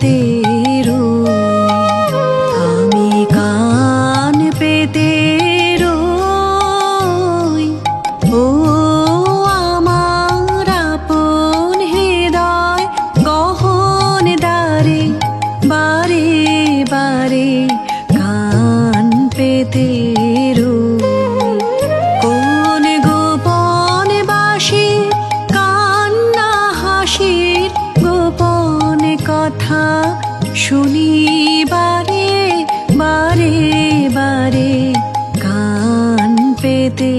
পেতে আমি কান পেতে রই। ও আমার আপন হৃদয় গহন দ্বারে বারে বারে কান পেতে কোন গোপন বাঁশির কান্না হাসির গোপন কথা শুনি বারে বারে বারে কান পেতে।